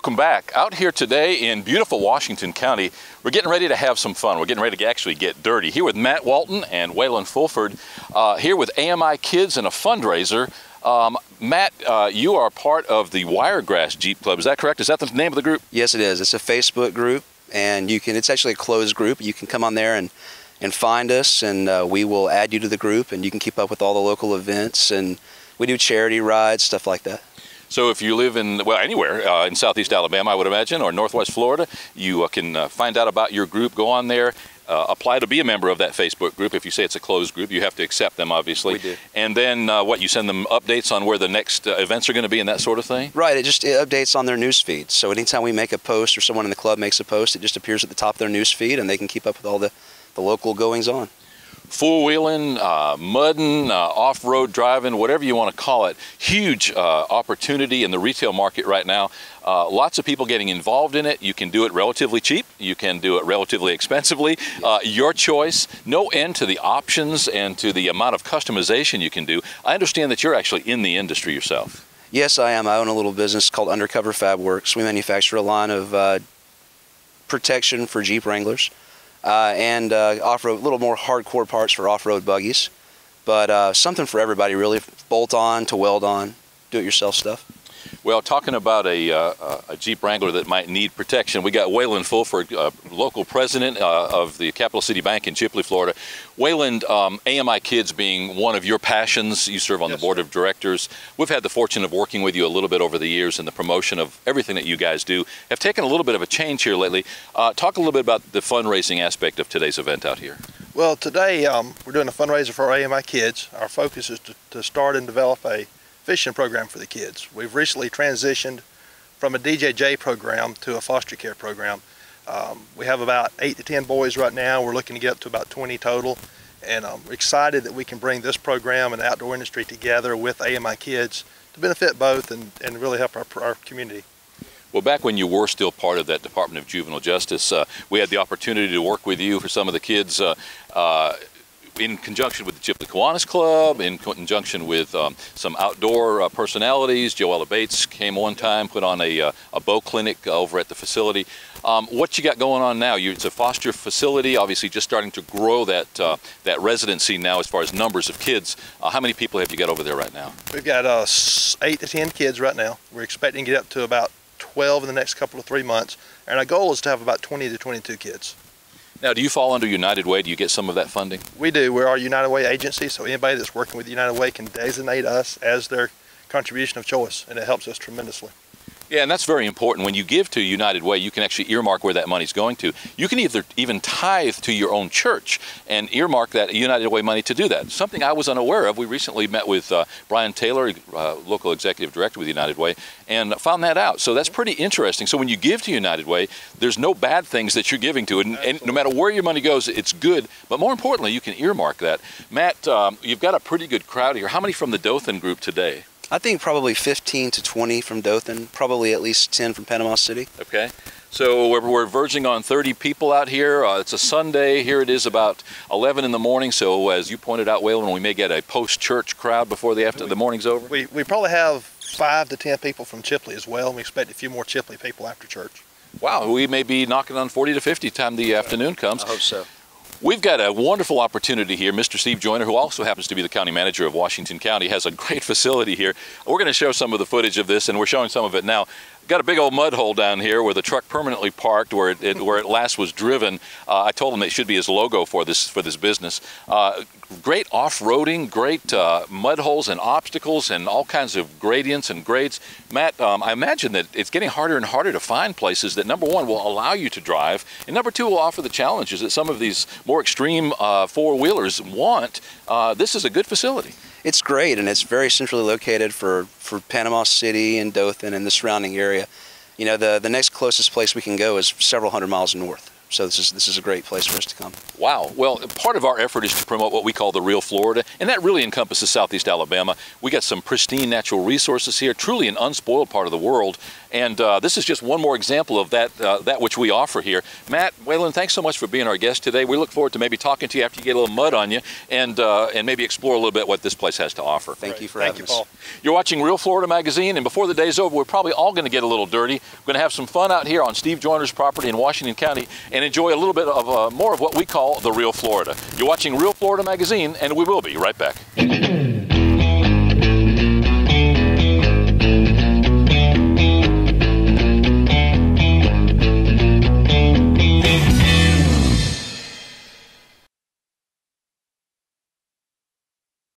Welcome back. Out here today in beautiful Washington County, we're getting ready to have some fun. We're getting ready to actually get dirty. Here with Matt Walton and Wayland Fulford, here with AMI Kids and a fundraiser. Matt, you are part of the Wiregrass Jeep Club. Is that correct? Is that the name of the group? Yes, it is. It's a Facebook group, and it's actually a closed group. You can come on there and find us, and we will add you to the group, and you can keep up with all the local events, and we do charity rides, stuff like that. So if you live in, well, anywhere in Southeast Alabama, I would imagine, or Northwest Florida, you can find out about your group, go on there, apply to be a member of that Facebook group. If you say it's a closed group, you have to accept them, obviously. We do. And then you send them updates on where the next events are going to be and that sort of thing? Right, it updates on their news feed. So anytime we make a post or someone in the club makes a post, it just appears at the top of their news feed, and they can keep up with all the local goings on. Four-wheeling, mudding, off-road driving, whatever you want to call it. Huge opportunity in the retail market right now. Lots of people getting involved in it. You can do it relatively cheap. You can do it relatively expensively. Your choice. No end to the options and to the amount of customization you can do. I understand that you're actually in the industry yourself. Yes, I am. I own a little business called Undercover Fab Works. We manufacture a line of protection for Jeep Wranglers. And off-road, a little more hardcore parts for off-road buggies, but something for everybody really, bolt-on to weld-on, do-it-yourself stuff. Well, talking about a Jeep Wrangler that might need protection, we got Wayland Fulford, local president of the Capital City Bank in Chipley, Florida. Wayland, AMI Kids being one of your passions, you serve on the board of directors. We've had the fortune of working with you a little bit over the years in the promotion of everything that you guys do. Have taken a little bit of a change here lately. Talk a little bit about the fundraising aspect of today's event out here. Well, today we're doing a fundraiser for our AMI Kids. Our focus is to start and develop a fishing program for the kids. We've recently transitioned from a DJJ program to a foster care program. We have about 8 to 10 boys right now. We're looking to get up to about 20 total, and we're excited that we can bring this program and the outdoor industry together with AMI Kids to benefit both and really help our community. Well, back when you were still part of that Department of Juvenile Justice, we had the opportunity to work with you for some of the kids in conjunction with the Chipley Kiwanis Club, in conjunction with some outdoor personalities. Joella Bates came one time, put on a bow clinic over at the facility. What you got going on now? It's a foster facility, obviously just starting to grow that residency now as far as numbers of kids. How many people have you got over there right now? We've got 8 to 10 kids right now. We're expecting to get up to about 12 in the next couple of 3 months, and our goal is to have about 20 to 22 kids. Now, do you fall under United Way? Do you get some of that funding? We do. We're our United Way agency, so anybody that's working with United Way can designate us as their contribution of choice, and it helps us tremendously. Yeah, and that's very important. When you give to United Way, you can actually earmark where that money's going to. You can even tithe to your own church and earmark that United Way money to do that. Something I was unaware of. We recently met with Brian Taylor, local executive director with United Way, and found that out. So that's pretty interesting. So when you give to United Way, there's no bad things that you're giving to. And no matter where your money goes, it's good. But more importantly, you can earmark that. Matt, you've got a pretty good crowd here. How many from the Dothan group today? I think probably 15 to 20 from Dothan, probably at least 10 from Panama City. Okay. So we're verging on 30 people out here. It's a Sunday. Here it is about 11 in the morning. So as you pointed out, Wayland, we may get a post-church crowd before the morning's over. We probably have 5 to 10 people from Chipley as well, and we expect a few more Chipley people after church. Wow, we may be knocking on 40 to 50 time the afternoon comes. I hope so. We've got a wonderful opportunity here. Mr. Steve Joyner, who also happens to be the county manager of Washington County, has a great facility here. We're going to show some of the footage of this, and we're showing some of it now. Got a big old mud hole down here where the truck permanently parked, where it last was driven. I told him it should be his logo for this business. Great off-roading, great mud holes and obstacles and all kinds of gradients and grades. Matt, I imagine that it's getting harder and harder to find places that, number one, will allow you to drive, and number two, will offer the challenges that some of these more extreme four-wheelers want. This is a good facility. It's great, and it's very centrally located for Panama City and Dothan and the surrounding area. You know, the next closest place we can go is several hundred miles north. So this is a great place for us to come. Wow. Well, part of our effort is to promote what we call the real Florida, and that really encompasses Southeast Alabama. We got some pristine natural resources here, truly an unspoiled part of the world, And this is just one more example of that which we offer here. Matt, Wayland, thanks so much for being our guest today. We look forward to maybe talking to you after you get a little mud on you and maybe explore a little bit what this place has to offer. Thank you for having us. Paul. You're watching Real Florida Magazine, and before the day's over, we're probably all going to get a little dirty. We're going to have some fun out here on Steve Joyner's property in Washington County and enjoy a little bit of more of what we call the Real Florida. You're watching Real Florida Magazine, and we will be right back.